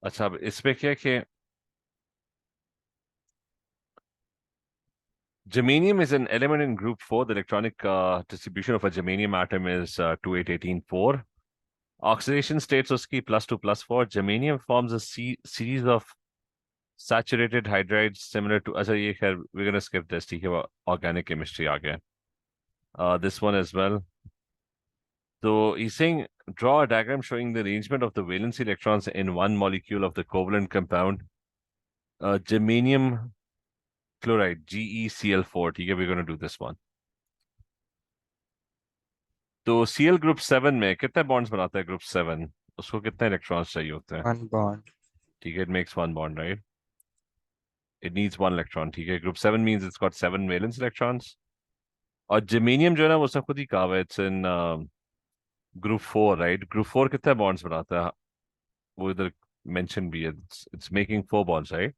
अच्छा, अब इसमें क्या है कि germanium is an element in group 4. The electronic distribution of a germanium atom is 28184. Oxidation states उसकी +2 + 4. Germanium forms a series of saturated hydrides similar to, अच्छा ये खैर we're gonna skip this, ठीक है, वो organic chemistry आ गया. This one as well. So he's saying draw a diagram showing the arrangement of the valency electrons in one molecule of the covalent compound germanium chloride GeCl4. ठीक है, we're going to do this one. तो Cl group 7 में कितने bonds बनाता है group 7? उसको कितने electrons चाहिए होते हैं? 1 bond. ठीक है, it makes one bond, right? It needs one electron. ठीक है, group 7 means it's got 7 valence electrons. और germanium जो है ना, वो उसने खुद ही कहा हुआ है, it's in group 4, right? Group 4 कितने बॉन्ड्स बनाता है? वो इधर मेंशन भी है, it's making 4 bonds, right?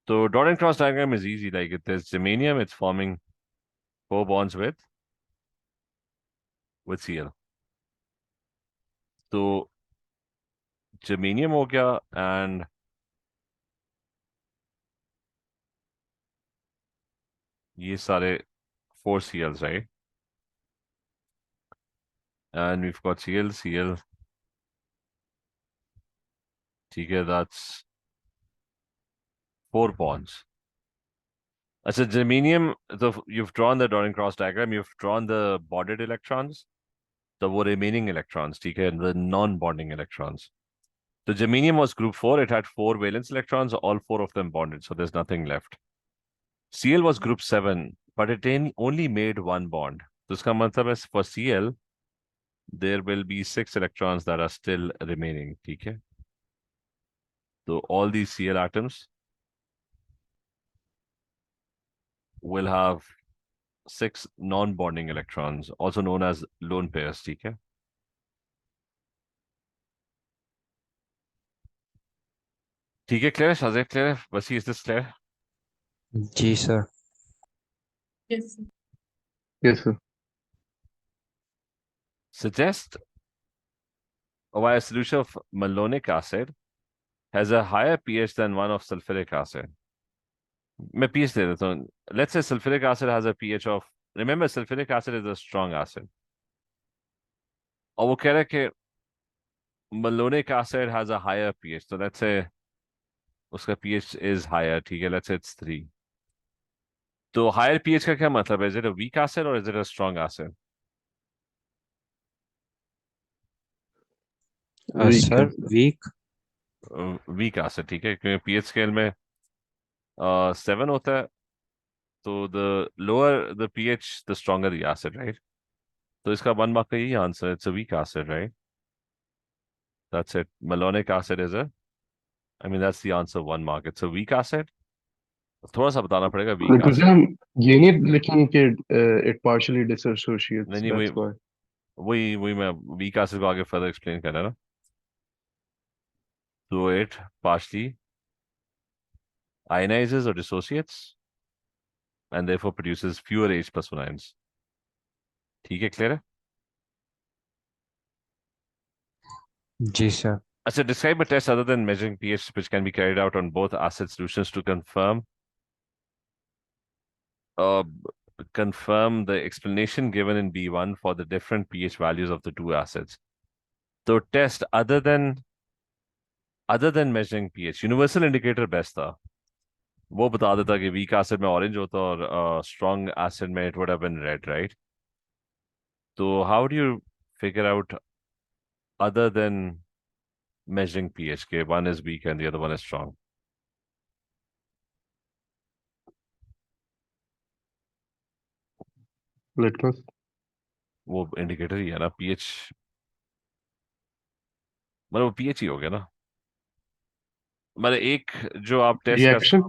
So dot and cross diagram is easy. Like if there's germanium, it's forming 4 bonds with Cl. तो germanium हो गया and ये सारे 4 Cls, right? And we've got Cl. ठीक है, that's 4 bonds. अच्छा, germanium, so you've drawn the dot and cross diagram, you've drawn the bonded electrons, the वो remaining electrons, ठीक है, the non-bonding electrons. So germanium was group 4, it had 4 valence electrons, all 4 of them bonded, so there's nothing left. Cl was group 7, but it only made one bond. So इसका मतलब है for Cl, there will be 6 electrons that are still remaining, ठीक है? So all these Cl atoms will have 6 non-bonding electrons, also known as lone pairs, ठीक है? ठीक है, clear? Shazia, clear? Wasi, is this clear? जी sir. Yes, sir. Yes, sir. Suggest why a solution of malonic acid has a higher pH than one of sulfuric acid. मैं pH दे देता हूँ. Let's say sulfuric acid has a pH of, remember sulfuric acid is a strong acid. और वो कह रहा है कि malonic acid has a higher pH. So let's say उसका pH is higher, ठीक है? Let's say it's 3. तो higher pH का क्या मतलब है? Is it a weak acid or is it a strong acid? Weak sir acid. weak. Weak acid, ठीक है? क्योंकि pH स्केल में 7 होता है. तो the lower the pH, the stronger the acid, right? तो इसका 1 mark का यही answer. It's a weak acid, right? That's it. Malonic acid is a, I mean, that's the answer, 1 mark. It's a weak acid. थोड़ा सा बताना पड़ेगा weak Because acid. हम ये नहीं लिखेंगे कि it partially नहीं dissociates. नहीं, That's why. वही मैं weak acid को आगे further explain कर रहा ना. So it partially ionizes or dissociates and therefore produces fewer H plus one ions. ठीक है, clear है? जी सर. अच्छा, describe a test other than measuring pH which can be carried out on both acid solutions to uh, confirm the explanation given in B1 for the different pH values of the two acids. So test other than measuring pH, universal indicator best था. वो बता देता कि weak acid में orange होता और strong acid में it would have been red, right? So how do you figure out other than measuring pH? Okay, one is weak and the other one is strong. Litmus. वो indicator ही है ना, pH, मतलब वो pH ही हो गया ना. मतलब एक जो आप टेस्ट कर, Reaction.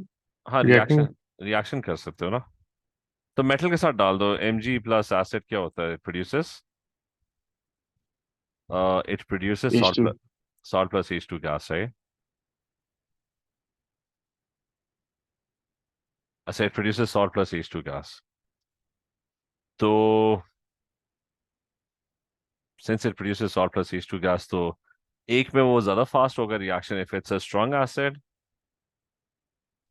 हाँ, Reacting. रिएक्शन कर सकते हो ना. तो मेटल के साथ डाल दो. Mg प्लस एसिड क्या होता है? It produces H2. salt plus H2 gas, right? अच्छा, it produces salt plus H2 gas. तो since it produces salt plus H2 gas, तो एक में वो ज़्यादा fast होगा reaction if it's a strong acid.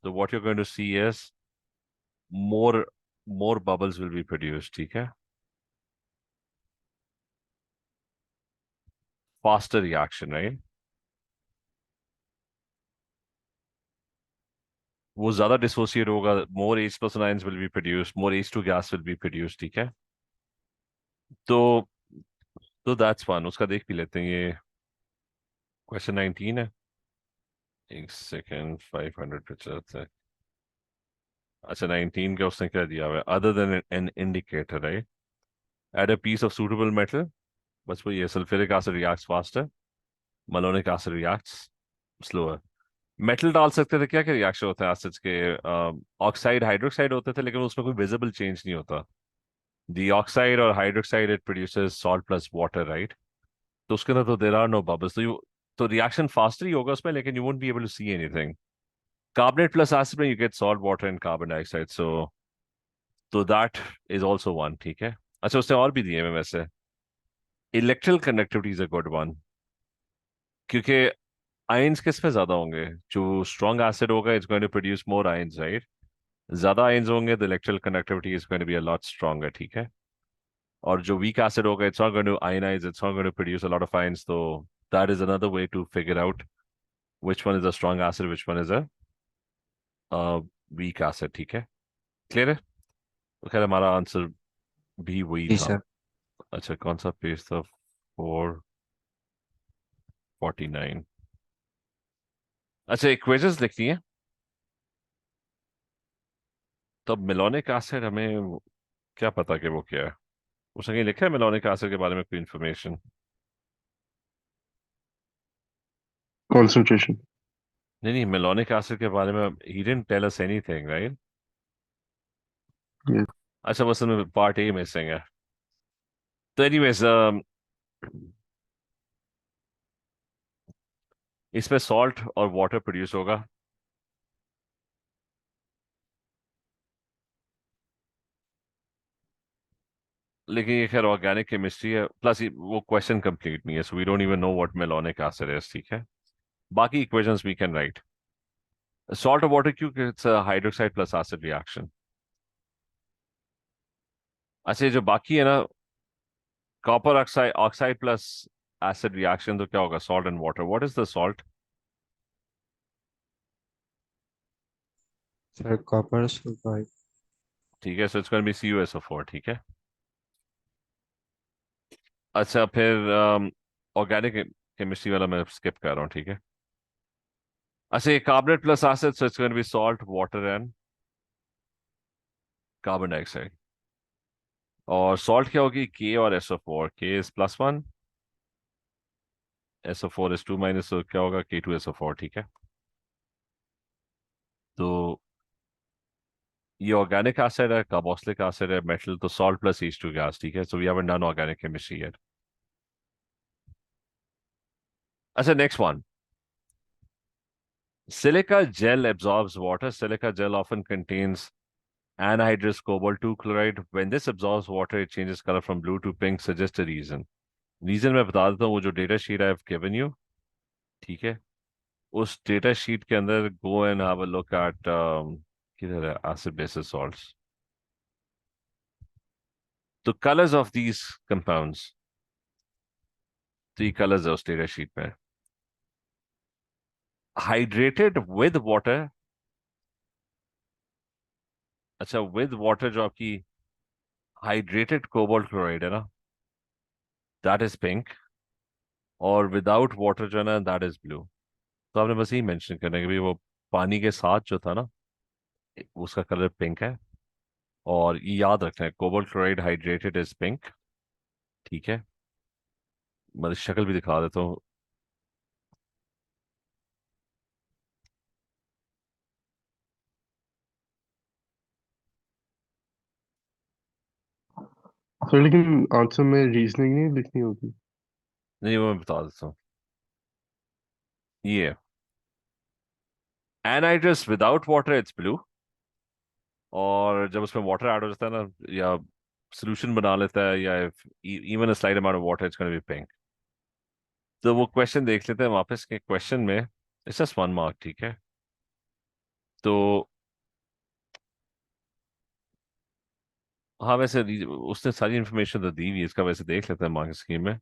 So what you're going to see is more bubbles will be produced, ठीक है? Faster reaction, right? वो ज़्यादा dissociate होगा, more H plus ions will be produced, more H2 gas will be produced, ठीक है? तो that's one. उसका देख भी लेते हैं, ये क्वेश्चन 19 है। एक सेकेंड, 500 पे चलते हैं। अच्छा, 19 का उसने क्या दिया हुआ है? Other than an indicator, right? At a piece of suitable metal, बस वो ये sulphuric acid reacts faster, malonic acid reacts slower. Metal डाल सकते थे क्या, क्या रिएक्शन होता है एसिड्स के? ऑक्साइड हाइड्रोक्साइड होते थे, लेकिन उसमें कोई विजिबल चेंज नहीं होता। दी ऑक्साइड और hydroxide it produces salt plus water, right? तो उसके अंदर तो देयर आर नो बबल्स, तो रिएक्शन फास्टर ही होगा उसमें, लेकिन you won't be able to see anything. Carbonate plus acid में you get salt water and carbon dioxide, so that is also one, ठीक है? अच्छा, उसने और भी दिए हैं वैसे। Electrical conductivity is a good one, क्योंकि आयंस किस में ज्यादा होंगे? जो स्ट्रॉन्ग एसिड होगा it's going to produce more ions, right? ज्यादा आयंस होंगे तो electrical conductivity is going to be a lot stronger, ठीक है? और जो वीक एसिड होगा it's not going to ionise, it's not going to produce a lot of ions, तो that is another way to figure out which one is a strong acid, which one is a weak acid, ठीक है? Clear है? तो खैर हमारा answer भी वही जी था। सर। अच्छा, कौन सा पेज था? 449। अच्छा, इक्वेशंस लिखनी है, तो मेलोनिक एसिड हमें क्या पता कि वो क्या है? उसने कहीं लिखा है मेलोनिक एसिड के बारे में कोई इंफॉर्मेशन? Concentration. नहीं नहीं, मेलोनिक एसिड के बारे में he didn't tell us anything, right? Yes. अच्छा, बस में पार्ट ए मिसिंग है। तो एनीवेज, इसमें सॉल्ट और वाटर प्रोड्यूस होगा। लेकिन ये खैर ऑर्गेनिक केमिस्ट्री है, प्लस वो क्वेश्चन कंप्लीट नहीं है, so we don't even know what malonic acid is, ठीक है? बाकी equations we can write. Salt और वाटर, क्योंकि it's a hydroxide plus acid reaction. अच्छा, ये जो बाकी है ना, copper oxide oxide plus acid reaction, तो क्या होगा? Salt and water. What is the salt? Sir copper sulphide. ठीक है, सो इट्स गोइंग बी CuSO4, ठीक है? अच्छा, फिर ऑर्गेनिक केमिस्ट्री वाला मैं स्किप कर रहा हूँ, ठीक है? अच्छा, ये carbonate plus acid, so it's going be salt water and carbon dioxide. और सॉल्ट क्या होगी? के और SO4। के इज +1, SO4 इज 2-, तो क्या होगा? K2SO4, ठीक है? तो ये ऑर्गेनिक एसिड है, कार्बोक्सिलिक एसिड है, मेटल, तो सॉल्ट प्लस H2 गैस, ठीक है? So we haven't done organic chemistry yet. अच्छा, next one. Silica gel absorbs water. Silica gel often contains anhydrous cobalt 2 chloride. When this absorbs water, it changes color from blue to pink. Suggest a reason. Reason मैं बता देता हूँ, वो जो data sheet I have given you, ठीक है? उस data sheet के अंदर go and have a look at, किधर है एसिड बेसिस सॉल्ट्स, तो colours of these compounds, three colours है उस डेटा शीट में। हाइड्रेटेड विद वाटर, अच्छा विद वाटर जो आपकी हाइड्रेटेड कोबाल्ट क्लोराइड है ना, दैट इज पिंक। और विदाउट वाटर जो है ना, दैट इज ब्लू। तो आपने बस यही मेंशन करना है कि भाई वो पानी के साथ जो था ना, उसका कलर पिंक है। और ये याद रखना है, cobalt chloride hydrated is pink, ठीक है? मैं शक्ल भी दिखा देता हूँ। सर लेकिन आंसर में रीजनिंग नहीं लिखनी होगी। नहीं, वो मैं बता देता हूँ। ये anhydrous without water it's blue, और जब उसमें वाटर ऐड हो जाता है ना, या सोल्यूशन बना लेता है या even a slight amount of water it's gonna B pink. तो वो क्वेश्चन देख लेते हैं वापस के क्वेश्चन में, इट्स जस्ट 1 मार्क, ठीक है। तो हाँ वैसे उसने सारी इन्फॉर्मेशन तो दी हुई है इसका, वैसे देख लेते हैं मार्क स्कीम में।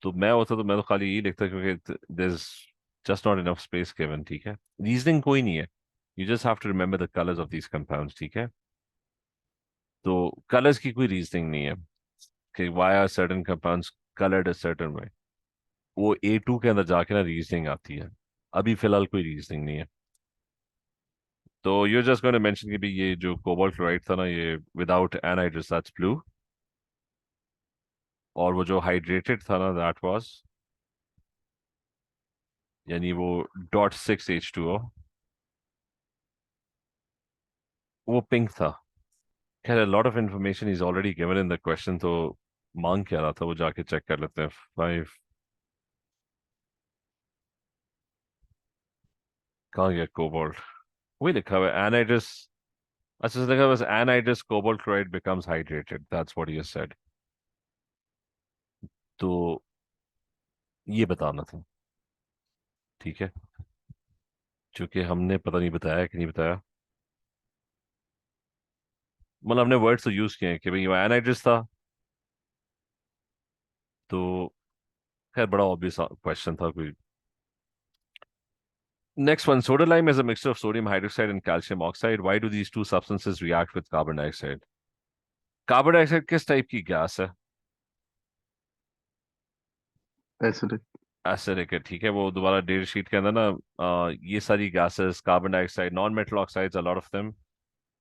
तो मैं होता तो मैं तो खाली यही लिखता क्योंकि there is just not enough space given, ठीक है। रीजनिंग कोई नहीं है, you just have to remember the colours of these compounds, ठीक है। तो कलर्स की कोई रीजनिंग नहीं है कि why are certain compounds coloured a certain way. वो A2 के अंदर जाके ना रीजनिंग आती है, अभी फिलहाल कोई रीजनिंग नहीं है। तो you just going to mention कि भी ये जो कोबाल्ट क्लोराइड था ना, ये विदाउट एनहाइड्रस दैट्स ब्लू, और वो जो हाइड्रेटेड था ना दैट वाज, यानी वो .6H2O, वो पिंक था। खैर lot of information is already given in the question, तो मांग क्या रहा था वो जाके चेक कर लेते हैं। 5 कहाँ गया कोबाल्ट, वही लिखा हुआ है एनहाइड्रस। अच्छा लिखा हुआ है anhydrous cobalt chloride becomes hydrated, that's what you said. तो ये बताना था, ठीक है, क्योंकि हमने पता नहीं बताया कि नहीं बताया, मतलब हमने वर्ड्स तो यूज किए हैं कि भाई वो एनहाइड्रस था। तो खैर बड़ा ऑब्वियस क्वेश्चन था कोई। Next one, soda lime is a mixture of sodium hydroxide and calcium oxide. Why do these two substances react with carbon dioxide? Carbon dioxide किस टाइप की गैस है? एसिडिक। एसिडिक है, ठीक है। वो दोबारा डेट शीट के अंदर ना ये सारी gases, carbon dioxide, non metal oxides, a lot of them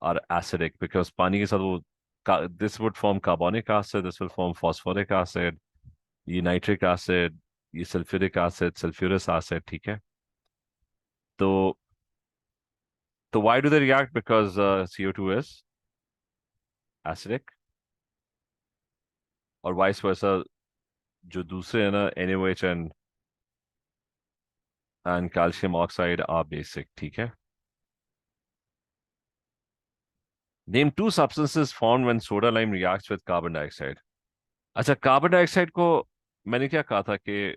are acidic because पानी के साथ वो this would form carbonic acid, this will form phosphoric acid, ये नाइट्रिक एसिड, ये सल्फ्यूरिक एसिड, सल्फ्यूरस एसिड, ठीक है। तो why do they react? Because CO2 is acidic, और वाइस वर्सा जो दूसरे है ना NaOH and calcium oxide are basic, ठीक है। Name two substances formed when soda lime reacts with carbon dioxide. अच्छा कार्बन डाइऑक्साइड को मैंने क्या कहा था कि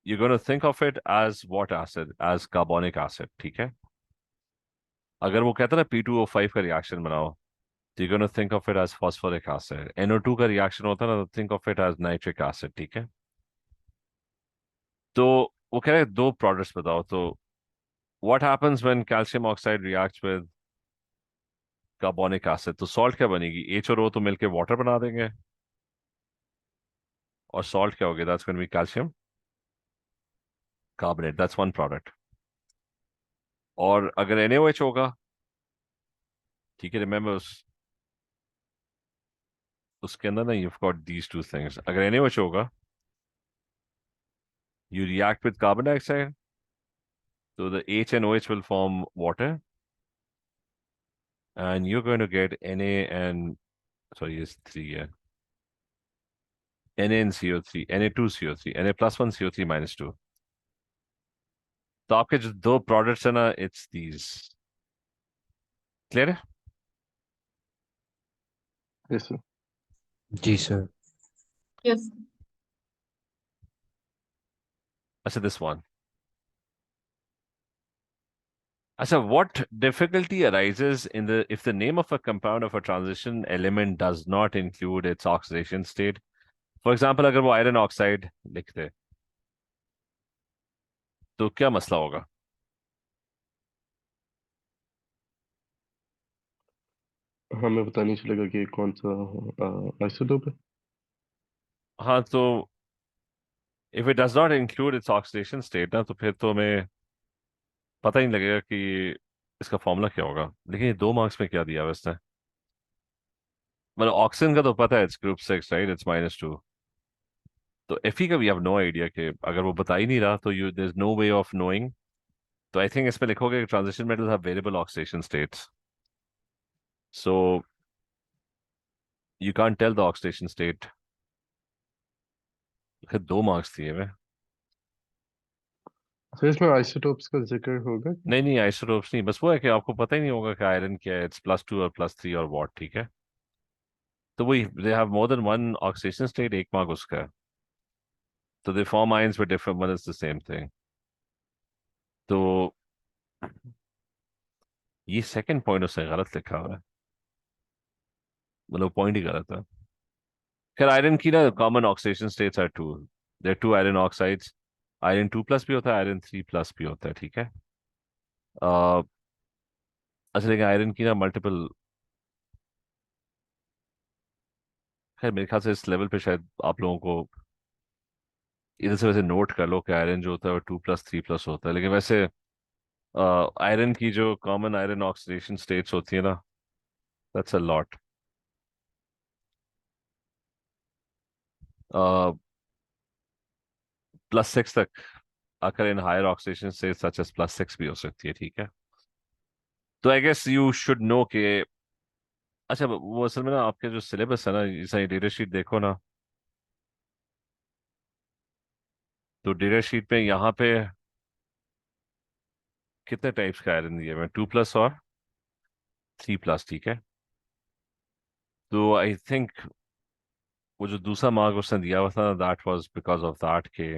you're going to think of it as what acid? As carbonic acid, ठीक है। अगर वो कहता है ना P2O5 का रिएक्शन बनाओ, तो you're going to think of it as phosphoric acid. NO2 का रिएक्शन होता है ना, तो think of it as nitric acid, ठीक है। तो वो कह रहे हैं दो प्रोडक्ट्स बताओ। तो what happens when calcium oxide reacts with carbonic acid? तो सॉल्ट क्या बनेगी? H और O तो मिलके वाटर बना देंगे, और सॉल्ट क्या होगी? That's going to be calcium carbonate, that's one product. और अगर NaOH होगा, ठीक है, रिमेंबर उसके अंदर ना you've got these two things. अगर NaOH होगा, you react with carbon dioxide, so the H and OH will form water, and you're going to get Na and sorry, it's three, yeah. Na and CO3, Na2CO3, Na plus 1 CO3 minus 2। तो आपके जो दो products है ना, it's these. Clear है? Yes sir. जी sir. Yes. अच्छा this one, अच्छा what difficulty arises in the if the name of a compound of a transition element does not include its oxidation state? For example, अगर वो iron oxide लिखते तो क्या मसला होगा? हमें पता नहीं चलेगा कि कौन सा आइसोटोप है। हाँ तो if it does not include its oxidation state ना, तो फिर तो हमें पता ही नहीं लगेगा कि इसका फॉर्मूला क्या होगा। लेकिन ये 2 मार्क्स में क्या दिया हुआ इसने? मतलब ऑक्सीजन का तो पता है, इट्स ग्रुप 6 राइट, इट्स -2। तो Fe का वी हैव नो आइडिया कि अगर वो बता ही नहीं रहा तो you there is no way of knowing. तो आई थिंक इसमें लिखोगे transition metals have variable oxidation states, so you can't tell the oxidation state. फिर 2 मार्क्स दिए हुए। तो इसमें आइसोटोप्स का जिक्र होगा? नहीं नहीं, आइसोटोप्स नहीं, बस वो है कि आपको पता ही नहीं होगा कि आयरन क्या है, इट्स +2 और +3 और वॉट, ठीक है। तो वही, they have more than one oxidation state, एक मार्क उसका है। तो they form ions with different, one is the same thing. तो ये सेकंड पॉइंट उसने गलत लिखा हुआ है, मतलब पॉइंट ही गलत है। खैर, आयरन की ना common oxidation states are two, there two iron oxides. Iron 2+ भी होता है, आयरन 3+ भी होता है, ठीक है। अह अच्छा, लेकिन आयरन की ना मल्टीपल, खैर मेरे ख्याल से इस लेवल पे शायद आप लोगों को इधर से वैसे नोट कर लो कि आयरन जो होता है वो 2+3+ होता है, लेकिन वैसे आयरन की जो कॉमन आयरन ऑक्सीडेशन स्टेट्स होती है ना, दैट्स अ लॉट। +6 तक आकर in higher oxidation states such as +6 भी हो सकती है, ठीक है। तो I guess you should know के, अच्छा वो असल में ना आपके जो सिलेबस है ना, जैसा डेटा शीट देखो ना, तो डेटा शीट पे यहाँ पे कितने टाइप्स का आयरन दिए हुए हैं, 2+ और 3+, ठीक है। तो आई थिंक वो जो दूसरा मार्क उसने दिया हुआ था, that was because of that के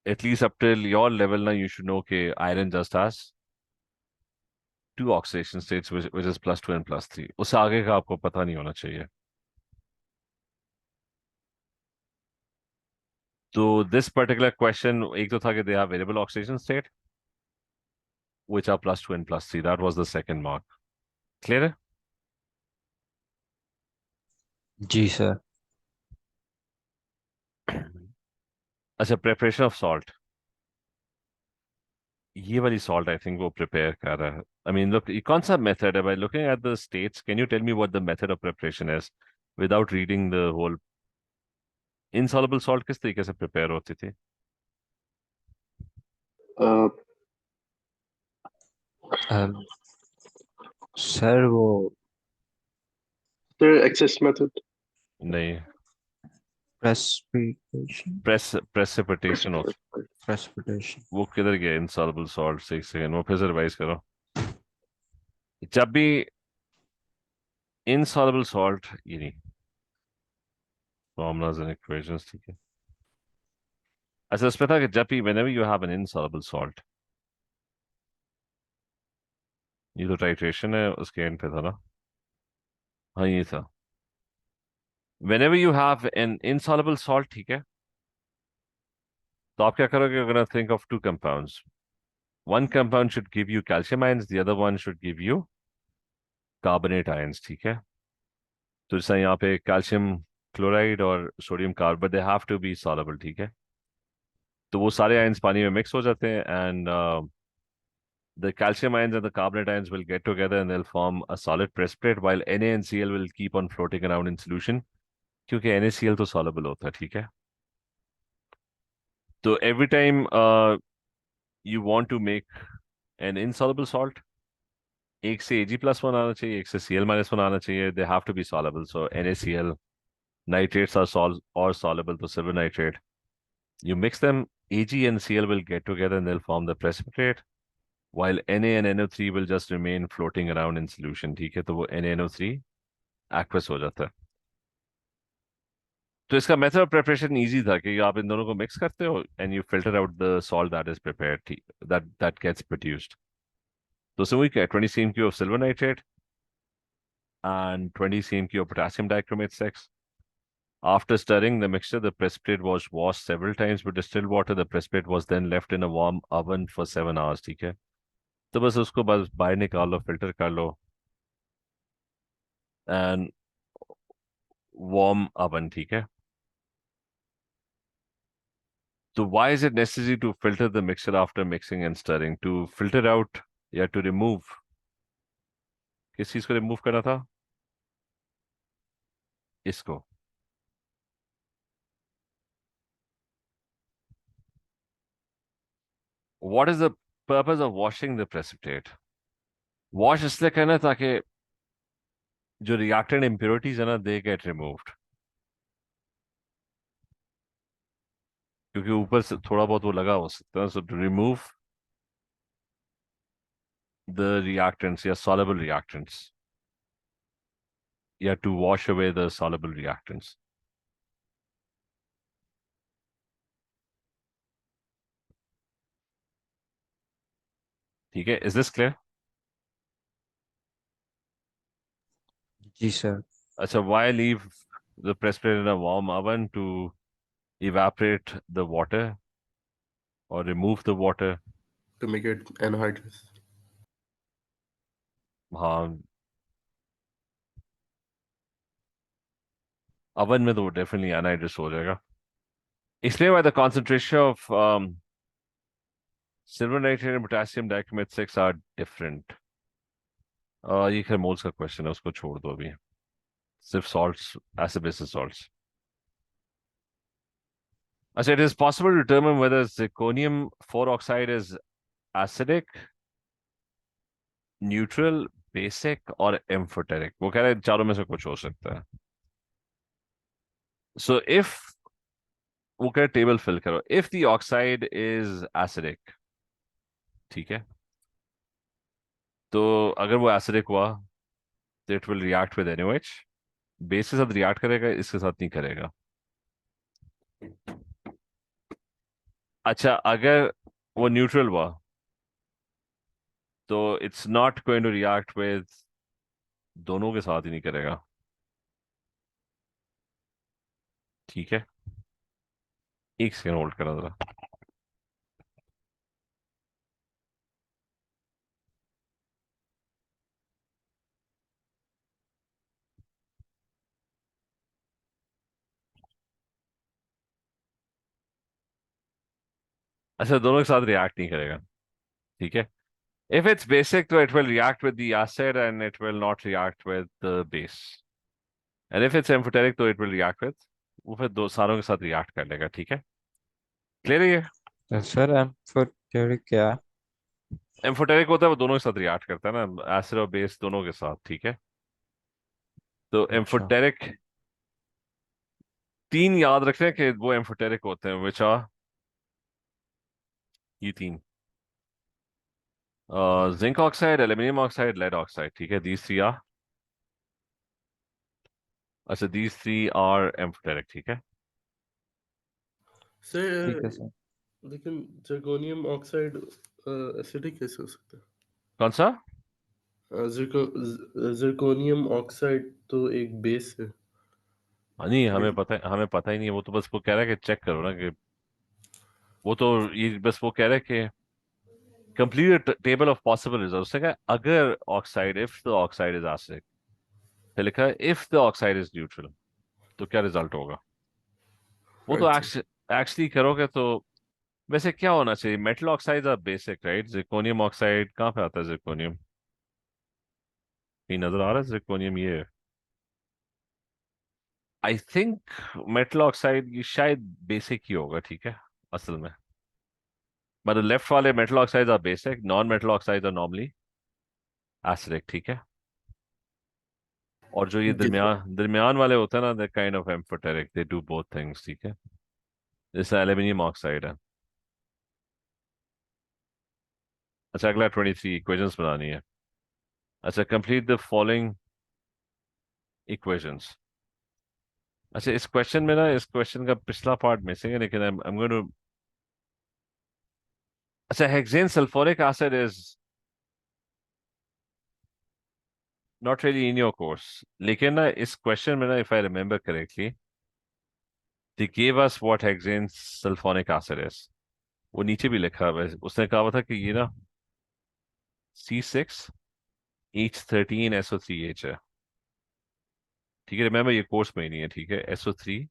at least up till your level ना यू शुड नो के iron just has two oxidation states which is +2 and +3, उससे आगे का आपको पता नहीं होना चाहिए। तो दिस पर्टिकुलर क्वेश्चन, एक तो था कि they have variable oxidation state which are +2 and +3, that was the second mark, clear है? जी सर। अच्छा, प्रिपरेशन ऑफ सॉल्ट, ये वाली सॉल्ट आई थिंक वो प्रिपेयर कर रहा है। आई मीन लुक, कौन सा मेथड है, by looking at the states can you tell me what the method of preparation is without reading the whole. Insoluble salt किस तरीके से प्रिपेयर होती थी? uh, अम, सर वो the access method. नहीं, प्रेसिपिटेशन। Precipitation of, precipitation. वो किधर गया इनसॉल्युबल सॉल्ट, एक सेकंड वो फिर से रिवाइज करो। जब भी इनसॉल्युबल सॉल्ट, ये नहीं, फॉर्मूलाज एंड इक्वेशंस, ठीक है। अच्छा, इसमें था कि जब भी whenever you have an insoluble salt, ये तो टाइट्रेशन है, उसके एंड पे था ना, हाँ ये था। whenever you have an insoluble salt, ठीक है, तो आप क्या करोगे, you're gonna think of two compounds. One compound should give you calcium ions, the other one should give you carbonate ions, ठीक है। तो जैसा यहाँ पे कैल्शियम क्लोराइड और sodium carbonate, they have to be soluble, ठीक है। तो वो सारे आयंस पानी में मिक्स हो जाते हैं, and the calcium ions and the carbonate ions will get together and they'll form a solid precipitate, while NaNCl will keep on floating around in solution, क्योंकि NaCl तो soluble होता है, ठीक है। तो every time you want to make an insoluble salt, एक से Ag+1 आना चाहिए, एक से Cl-1 आना चाहिए, they have to be soluble, so NaCl, nitrates are soluble, तो silver nitrate, you mix them, Ag and Cl will get together and they'll form the precipitate, while Na and NO3 will just remain floating around in solution, ठीक है। तो वो NaNO3 aqueous हो जाता है। तो इसका मेथड ऑफ प्रिपरेशन इजी था कि आप इन दोनों को मिक्स करते हो and you filter out the salt that is prepared, that gets produced. तो उसमें वही क्या, 20 cm³ of silver nitrate and 20 cm³ of potassium dichromate 6. After stirring the mixture, the precipitate was washed several times with distilled water. The precipitate was then left in a warm oven for 7 hours, ठीक है। तो बस उसको बस बाहर निकाल लो, filter कर लो, and warm oven, ठीक है। So why is it necessary to filter the mixture after mixing and stirring? To filter out या to remove? किस चीज को रिमूव करना था? इसको। What is the purpose of washing the precipitate? Wash इसलिए करना है ताकि जो reactant impurities है ना, they get removed. क्योंकि ऊपर से थोड़ा बहुत वो लगा हो सकता है, so to remove the reactants या soluble reactants या to wash away the soluble reactants. ठीक है, is this clear? जी सर। अच्छा, why leave the press plate in a warm oven to evaporate the water or remove the water? To make it anhydrous. हाँ, oven में तो वो definitely anhydrous हो जाएगा. Explain why the concentration of silver nitrate and potassium dichromate 6 are different. ये खैर moles का question है, उसको छोड़ दो अभी. सिर्फ salts, acid basis salts. अच्छा, it is possible to determine whether zirconium 4 oxide is acidic, neutral, basic और amphoteric. वो कह रहे हैं चारों में से कुछ हो सकता है. So if वो कह टेबल फिल करो, if the oxide is acidic, ठीक है, तो अगर वो acidic हुआ तो it will react with NaOH. Base के साथ रिएक्ट करेगा, इसके साथ नहीं करेगा. अच्छा, अगर वो न्यूट्रल हुआ तो it's not going to react with, दोनों के साथ ही नहीं करेगा. ठीक है, एक सेकंड होल्ड करा जरा. अच्छा, दोनों के साथ रिएक्ट नहीं करेगा. ठीक है, if it's basic तो it will react with the acid and it will not react with the base, and if it's amphoteric तो it will react with, वो फिर दो सारों के साथ रिएक्ट कर लेगा. ठीक है, क्लियर है ये? तो सर एम्फोटेरिक क्या है? एम्फोटेरिक होता है वो दोनों के साथ रिएक्ट करता है ना, एसिड और बेस दोनों के साथ. ठीक है, तो अच्छा। एम्फोटेरिक तीन याद रखें कि वो एम्फोटेरिक होते हैं, विच आर ये तीन: zinc oxide, aluminium oxide, lead oxide. ठीक है, दीज थ्री आर, अच्छा दीज थ्री आर एम्फोटेरिक. ठीक है, ठीक है सर सर। लेकिन zirconium ऑक्साइड एसिडिक कैसे हो सकता कौन सा? है? zirconium ऑक्साइड तो एक बेस है. नहीं, हमें लेकिन पता है, हमें पता ही नहीं है. वो तो बस वो कह रहा है कि चेक करो ना, कि वो तो ये बस वो कह रहा है कि complete table of possible result. उसने कहा अगर oxide, if the oxide is acidic, फिर लिखा है if the oxide is neutral, तो क्या रिजल्ट होगा. वो तो अच्छा, एक्चुअली करोगे तो वैसे क्या होना चाहिए. Metal oxides are basic, right? Zirconium oxide कहाँ पे आता है? जिर्कोनियम ये नजर आ रहा है, जिर्कोनियम ये आई थिंक मेटल ऑक्साइड ये शायद बेसिक ही होगा. ठीक है, असल में मतलब लेफ्ट वाले metal oxides are basic, non metal oxides are normally acidic. ठीक है, और जो ये जी सर. दरमियान दरमियान वाले होते हैं ना, they kind of amphoteric, they do both things. ठीक है, जैसे एल्यूमिनियम ऑक्साइड है. अच्छा, अगला 23 इक्वेशंस बनानी है. अच्छा, कंप्लीट द फॉलोइंग इक्वेशंस. अच्छा, इस क्वेश्चन में ना, इस क्वेश्चन का पिछला पार्ट मिसिंग है, लेकिन आई एम गोइंग टू. अच्छा, hexane sulphuric acid is not really in your course, लेकिन ना इस क्वेश्चन में ना, if I remember correctly, they give us what hexane sulphuric acid is. वो नीचे भी लिखा हुआ है. उसने कहा हुआ था कि ये ना C6H13SO3H है. ठीक है, रिमेम्बर ये कोर्स में ही नहीं है. ठीक है, SO3,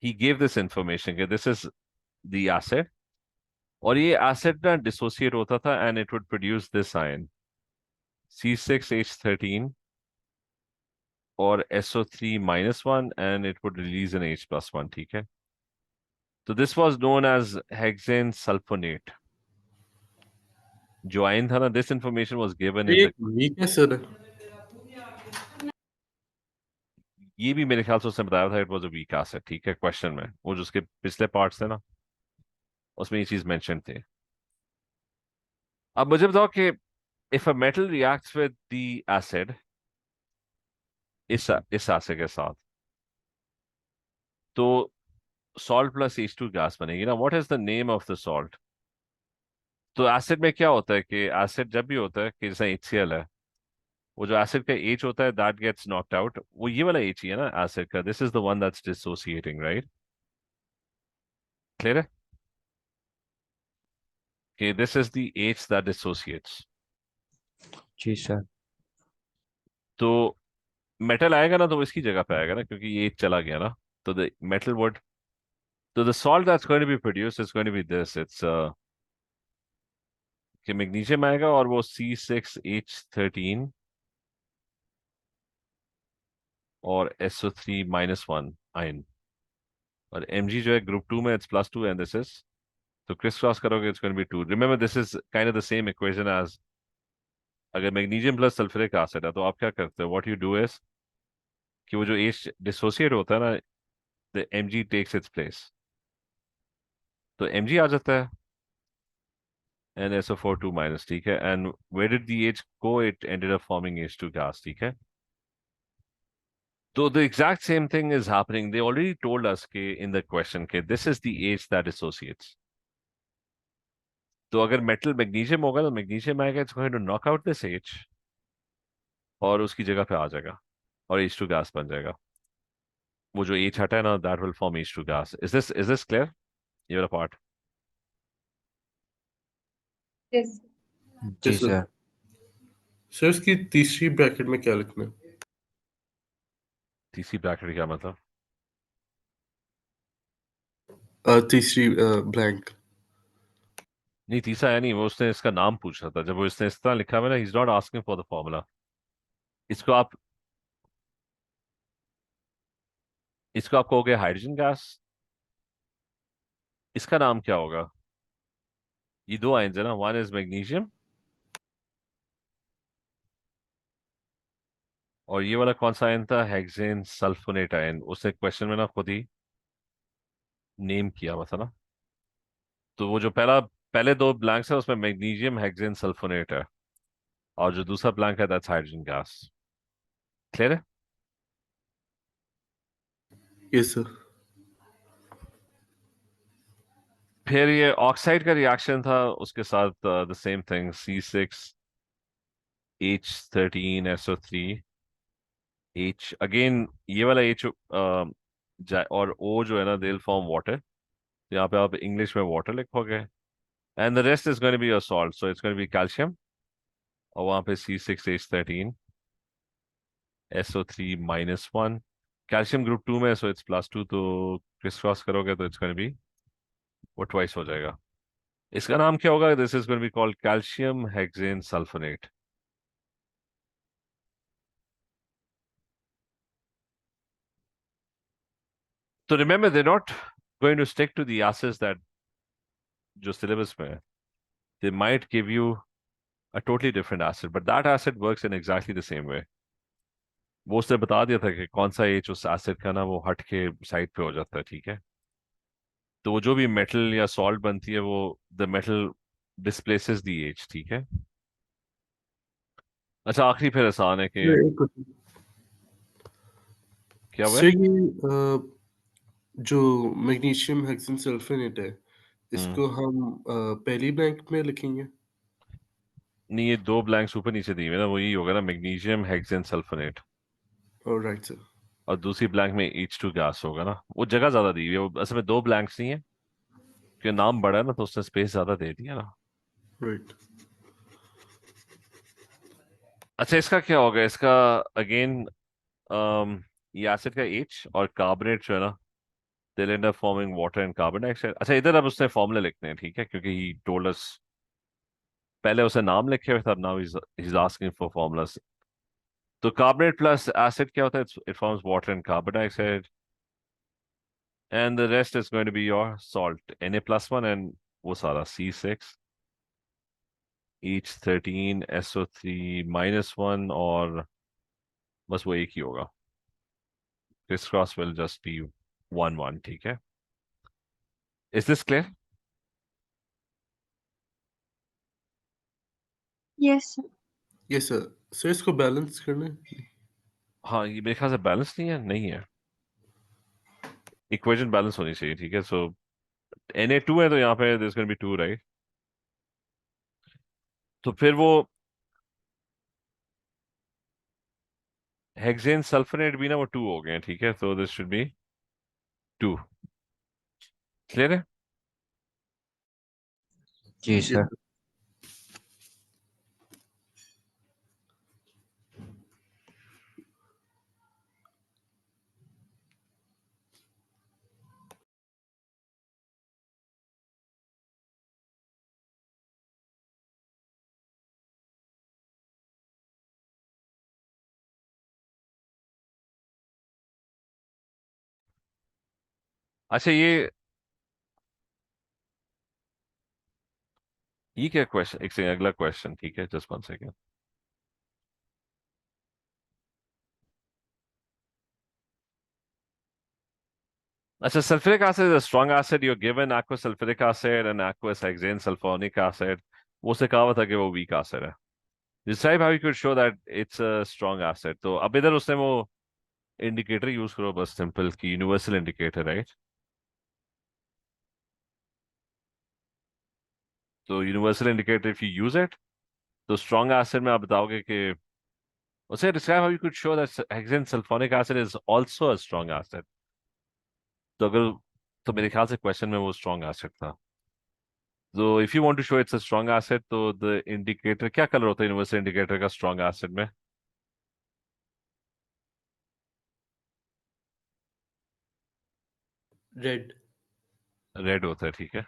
he gave this information कि दिस इज द एसिड, और ये एसिड ना डिसोसिएट होता था and it would produce this ion C6H13 और SO3-1 and it would release an H+1. ठीक है, तो this was known as hexane sulphonate. जो आयन था ना, this information was given in the. एक वीक है सर. ये भी मेरे ख्याल से उसने बताया था, it was a weak acid, ठीक है, क्वेश्चन में वो जो उसके पिछले पार्ट्स थे ना, उसमें ये चीज मेंशन थे। अब मुझे बताओ कि if a metal reacts with the acid, इस एसिड के साथ, तो सॉल्ट प्लस H2 गैस बनेगी ना। What is the name of the salt? तो एसिड में क्या होता है कि एसिड जब भी होता है कि जैसे HCl है, वो जो एसिड का H होता है दैट गेट्स नॉक्ड आउट, वो ये वाला H ही है ना एसिड का, this is the one that's dissociating, right? Clear है कि this is the H that dissociates. जी सर। तो मेटल आएगा ना तो वो इसकी जगह पे आएगा ना, क्योंकि ये चला गया ना, तो द मेटल वुड, तो the salt that's going to be produced is going to be this, it's कि मैग्नीशियम आएगा और वो C6H13 और SO3-1 आयन, और Mg जो है ग्रुप 2 में इट्स +2 एंड दिस इज, तो क्रिस क्रॉस करोगे it's going to be 2। Remember this is kind of the same equation as अगर मैग्नीशियम प्लस सल्फ्यूरिक एसिड है, तो आप क्या करते हो, व्हाट यू डू इज कि वो जो H डिसोसिएट होता है ना, the Mg takes its place, तो Mg आ जाता है and SO4 2 minus, ठीक है, and where did the H go? It ended up forming H2 gas, ठीक है। So the exact same thing is happening. They already told us कि in the question कि this is the H that associates. तो अगर metal magnesium होगा तो magnesium आएगा, it's going to knock out this H और उसकी जगह पे आ जाएगा और H2 gas बन जाएगा। वो जो H हटा है ना, that will form H2 gas. Is this clear? ये वाला part? Yes. जी यस सर। सर। सर इसकी तीसरी ब्रैकेट में क्या लिखना है? तीसरी ब्रैकेट क्या मतलब? तीसरी ब्लैंक। नहीं तीसरा है नहीं, वो उसने इसका नाम पूछा था, जब वो इसने इस तरह लिखा हुआ ना, he's not asking for the formula. इसको आप कहोगे हाइड्रोजन गैस, इसका नाम क्या होगा? ये दो आयन्स है ना, वन इज मैग्नीशियम और ये वाला कौन सा आयन था, हेक्सेन सल्फोनेट आयन, उसने क्वेश्चन में ना खुद ही नेम किया हुआ था ना। तो वो जो पहले दो ब्लैंक्स है उसमें मैग्नीशियम हेक्सेन सल्फोनेट है, और जो दूसरा ब्लैंक है दैट्स हाइड्रोजन गैस। क्लियर है? Yes sir. फिर ये ऑक्साइड का रिएक्शन था उसके साथ, the same thing, C6H13SO3 H again, ये वाला H और O जो है ना, दे विल फॉर्म वाटर, यहाँ पे आप इंग्लिश में वाटर लिखोगे and the rest is going to be your salt, so it's going to be calcium, और वहां पे C6H13SO3-1, कैल्शियम ग्रुप 2 में, सो इट्स +2, तो क्रिस क्रॉस करोगे तो इट्स गोइंग टू बी वो ट्वाइस हो जाएगा। इसका नाम क्या होगा? This is going to be called calcium hexane sulphonate. तो remember they not going to stick to the acids that जो सिलेबस में है, they might give you a totally different acid, but that acid works in exactly the same way. वो उसने बता दिया था कि कौन सा एच उस एसिड का ना वो हट के साइड पे हो जाता है, ठीक है। तो वो जो भी मेटल या सॉल्ट बनती है, वो the metal displaces the H, ठीक है। अच्छा आखिरी फिर आसान है कि सर एक क्वेश्चन। क्या हुआ है? सर ये जो मैग्नीशियम हेक्सेन सल्फोनेट है, हम्म, इसको हम पहली ब्लैंक में लिखेंगे? नहीं ये दो ब्लैंक्स ऊपर नीचे दी हुई है ना, वो यही होगा ना, magnesium hexane sulphonate, right sir. और दूसरी ब्लैंक में H2 गैस होगा ना, वो जगह ज्यादा दी हुई है, वो असल में दो ब्लैंक्स नहीं है, क्योंकि नाम बड़ा है ना तो उसने स्पेस ज्यादा दे दिया ना। राइट। अच्छा इसका क्या होगा, इसका अगेन ये एसिड का H और कार्बोनेट जो है ना, they'll end up forming water and carbon dioxide. अच्छा इधर अब उसने फॉर्मूले लिखने हैं, ठीक है, क्योंकि he told us, पहले उसे नाम लिखे हुए थे, अब now he's asking for formulas. तो कार्बोनेट प्लस एसिड क्या होता है? It forms water and carbon dioxide, and the rest is going to be your salt, Na+1, and वो सारा C6H13SO3-1, और बस वो एक ही होगा। crisscross will just be 1-1, ठीक है? Is this clear? Yes, sir. Yes sir. Sir इसको बैलेंस करना है। हाँ, ये मेरे ख्याल से बैलेंस नहीं है। इक्वेशन बैलेंस होनी चाहिए, ठीक है? सो Na2 है तो यहाँ पे there's going to be 2, right? तो फिर वो हेक्सेन सल्फोनेट भी ना वो 2 हो गए हैं, ठीक है? तो दिस शुड बी 2। क्लियर है? जी सर। अच्छा, ये क्या क्वेश्चन? एक सेकंड, अगला क्वेश्चन, ठीक है? Just 1 second. अच्छा, sulfuric acid is a strong acid. You're given aqueous sulfuric acid and aqueous hexane sulfonic acid. वो से कहा हुआ था कि वो weak acid है. Describe how you could show that it's a strong acid. तो अब इधर उसने वो इंडिकेटर यूज करो, बस सिंपल की यूनिवर्सल इंडिकेटर, राइट? तो universal indicator if you use it, तो स्ट्रॉन्ग एसिड में आप बताओगे कि उसे describe how you could show that hexane sulphonic acid is also a strong acid. तो अगर तो मेरे ख्याल से क्वेश्चन में वो स्ट्रॉन्ग एसिड था। तो if you want to show it's a strong acid, तो द इंडिकेटर क्या कलर होता है यूनिवर्सल इंडिकेटर का स्ट्रॉन्ग एसिड में? रेड। रेड होता है, ठीक है?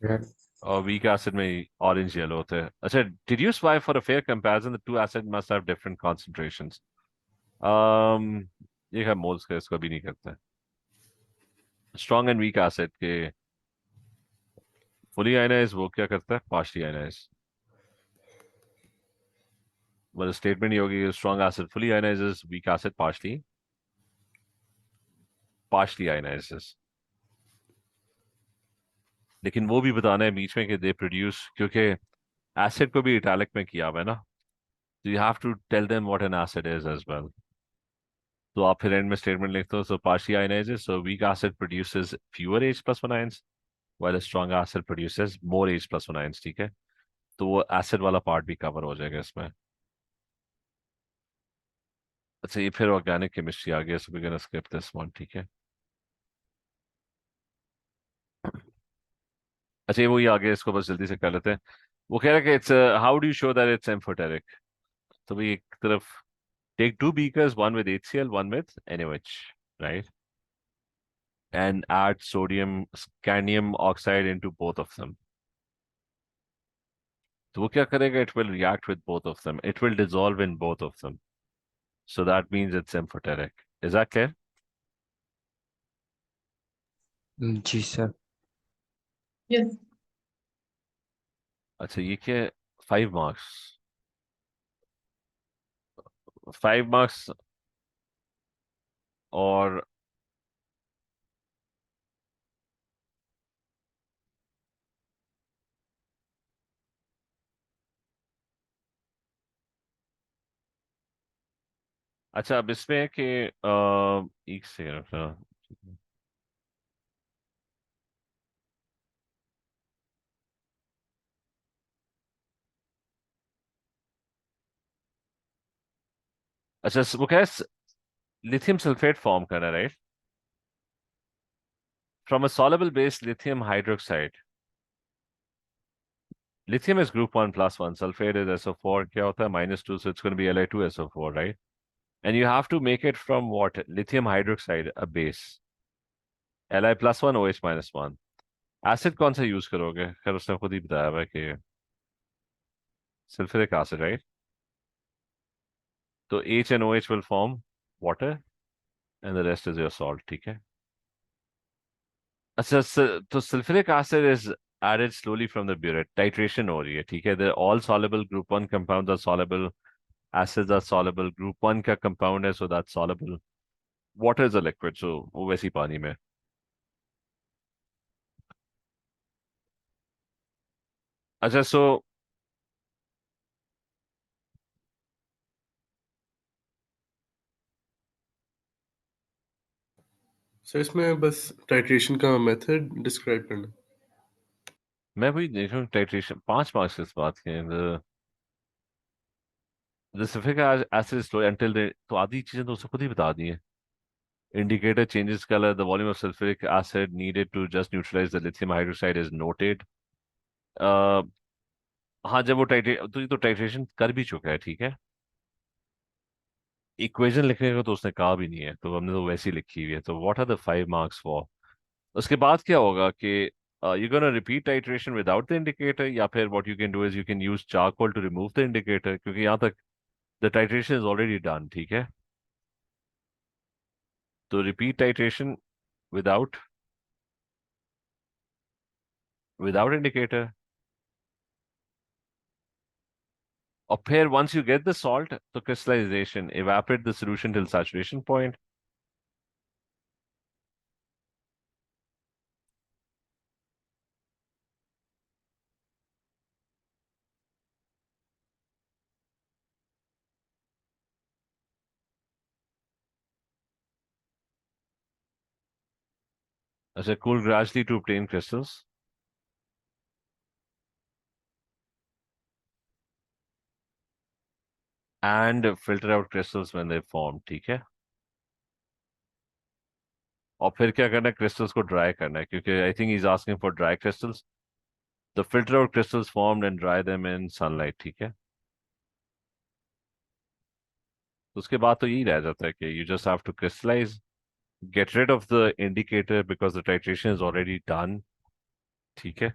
रेड। और वीक एसिड में ऑरेंज येलो होता है। अच्छा, did you spy for a fair comparison the two acid must have different concentrations? um ये है मोल्स का, इसको भी नहीं करते। स्ट्रॉन्ग एंड वीक एसिड के फुली आयनाइज वो क्या करता है? Partially ionise. मतलब स्टेटमेंट ये होगी strong acid fully ionizes, weak acid partially ionizes. लेकिन वो भी बताना है बीच में कि दे प्रोड्यूस, क्योंकि एसिड को भी इटैलिक में किया हुआ है ना, तो you have to tell them what an acid is as well. तो आप फिर एंड में स्टेटमेंट लिखते हो, so partially ionises, so weak acid produces fewer H+1 ions while a strong acid produces more H+1 ions, ठीक है? तो वो एसिड वाला पार्ट भी कवर हो जाएगा इसमें। अच्छा, ये फिर ऑर्गेनिक केमिस्ट्री आ गया, so we can skip this one, ठीक है? अच्छा, ये वही आ गया, इसको बस जल्दी से कर लेते हैं। वो कह रहा है कि it's how do you show that it's amphoteric? तो भाई एक तरफ take 2 beakers, one with HCl, one with NaOH, right? And add sodium scandium oxide into both of them. तो वो क्या करेगा? It will react with both of them. It will dissolve in both of them. So that means it's amphoteric. Is that clear? जी sir. Yes. अच्छा, ये क्या है? 5 marks, 5 marks। और अच्छा, अब इसमें है कि एक सेकंड। अच्छा, वो क्या है? लिथियम सल्फेट फॉर्म करना, right? From a soluble base lithium hydroxide. Lithium is group 1+1. Sulfate is SO4. क्या होता है? -2, so it's going to be Li2SO4, right? And you have to make it from what? Lithium hydroxide, a base. Li+1, OH-1. Acid कौन सा use करोगे? खैर उसने खुद ही बताया हुआ है कि सल्फ्यूरिक एसिड, राइट? तो H and OH will form water and the rest is your salt, ठीक है? अच्छा, तो sulphuric acid is added slowly from the burette. Titration हो रही है, ठीक है? They're all soluble. Group 1 compounds are soluble. Acids are soluble. Group 1 का compound है, so that's soluble. Water is a liquid, so वो वैसी पानी में। अच्छा सो सर इसमें बस टाइट्रेशन का मेथड डिस्क्राइब करना। मैं वही देख रहा हूँ, टाइट्रेशन 5 मार्क्स इस बात के। The sulphuric acid store until the, तो आधी चीजें तो उसने खुद ही बता दी हैं। Indicator changes color. The volume of sulfuric acid needed to just neutralize the lithium hydroxide is noted. uh, हाँ, जब वो टाइट्रेट तो ये तो टाइट्रेशन कर भी चुका है, ठीक है। इक्वेशन लिखने को तो उसने कहा भी नहीं है, तो हमने तो वैसी लिखी हुई है। तो what are the 5 marks for? उसके बाद क्या होगा कि you gonna repeat titration without the indicator, या फिर what you can do is you can use charcoal to remove the indicator, क्योंकि यहाँ तक the titration is already done, ठीक है। तो repeat titration without without indicator, और फिर once you get the salt, तो crystallization, evaporate the solution till saturation point. अच्छा, cool gradually to obtain crystals and filter out crystals when they form, ठीक है। और फिर क्या करना है, क्रिस्टल्स को ड्राई करना है, क्योंकि I think is asking for dry crystals. The filter out crystals formed and dry them in sunlight, ठीक है। तो उसके बाद तो यही रह जाता है कि you just have to crystallise, get rid of the indicator because the titration is already done, ठीक है।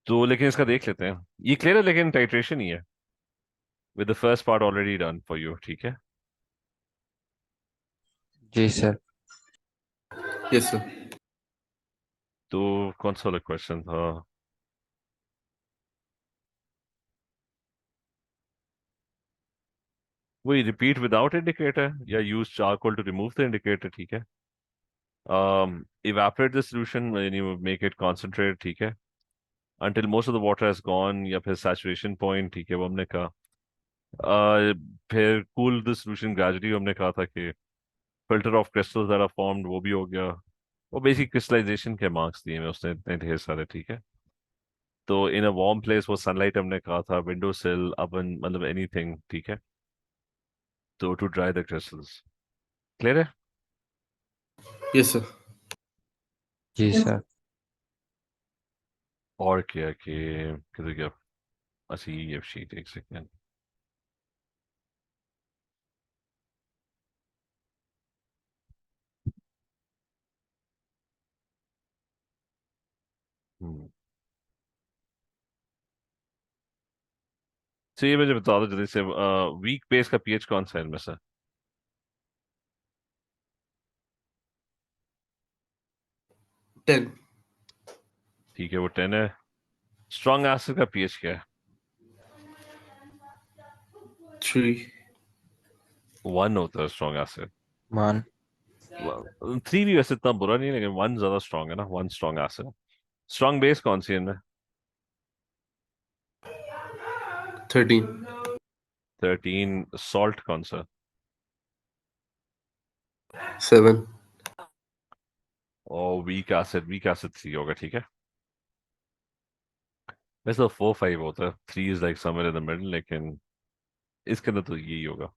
तो लेकिन इसका देख लेते हैं, ये क्लियर है, लेकिन टाइट्रेशन ही है with the first part already done for you, ठीक है। जी सर। Yes sir. तो कौन सा वाला क्वेश्चन था? वही रिपीट विदाउट इंडिकेटर या use charcoal to remove the indicator, ठीक है। Evaporate the solution when you make it concentrate, ठीक है, until most of the water has gone, या फिर saturation point, ठीक है, वो हमने कहा। फिर cool the solution gradually, हमने कहा था कि filter of crystals that are formed, वो भी हो गया। वो बेसिक क्रिस्टलाइजेशन के मार्क्स दिए मैं उसने इतने ढेर सारे, ठीक है। तो इन अ वार्म प्लेस वो सनलाइट हमने कहा था, विंडो सिल, अवन, मतलब एनीथिंग, ठीक है। तो to dry the crystals, clear है। Yes sir. जी Yes. सर। और क्या कि किधर गया? अच्छा, ये शीट, एक सेकेंड। हम्म तो ये मुझे बता दो जल्दी से, वीक बेस का पीएच कौन सा है इनमें से? 10। ठीक है, वो 10 है। स्ट्रॉन्ग एसिड का पीएच क्या है? 3। 1 होता है स्ट्रॉन्ग एसिड। वन। 3 भी वैसे इतना बुरा नहीं है, लेकिन 1 ज्यादा स्ट्रॉन्ग है ना, 1 स्ट्रॉन्ग एसिड। स्ट्रॉन्ग बेस कौन सी है इनमें? 13। 13। सॉल्ट कौन सा? 7। और वीक एसिड 3 होगा, ठीक है। वैसे तो 4 5 होता है, 3 is like somewhere in the middle, लेकिन इसके अंदर तो यही होगा।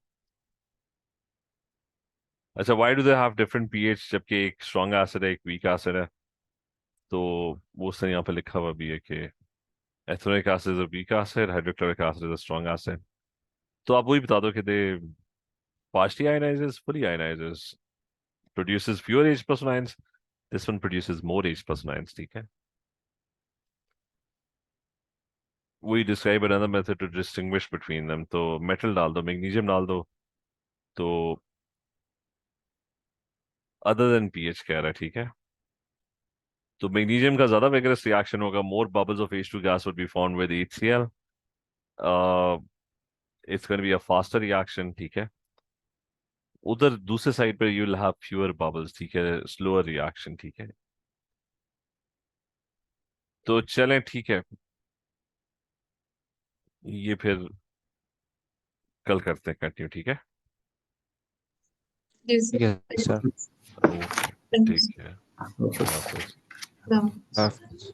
अच्छा, why do they have different pH, जबकि एक स्ट्रॉन्ग एसिड है, एक वीक एसिड है? तो वो उसने यहाँ पे लिखा हुआ भी है कि ethanoic acid is a weak acid, hydrochloric acid is a strong acid. तो आप वही बता दो कि दे partially ionizes, fully ionizes, produces fewer H plus ions. This one produces more H plus ions, ठीक है। We describe another method to distinguish between them. तो metal डाल दो, मैग्नीशियम डाल दो, तो अदर देन पीएच कह रहा है, ठीक है। तो मैग्नीशियम का ज्यादा वेगरस रिएक्शन होगा, more bubbles of H2 gas would be formed with HCl. It's gonna be a faster reaction, ठीक है। उधर दूसरे साइड पे you will have fewer bubbles, ठीक है, स्लोअर रिएक्शन, ठीक है। तो चलें, ठीक है, ये फिर कल करते हैं कंटिन्यू, ठीक है। Yes, ठीक है सर। ओके, thank ठीक है, Okay. Allah Hafiz. you. Hafiz.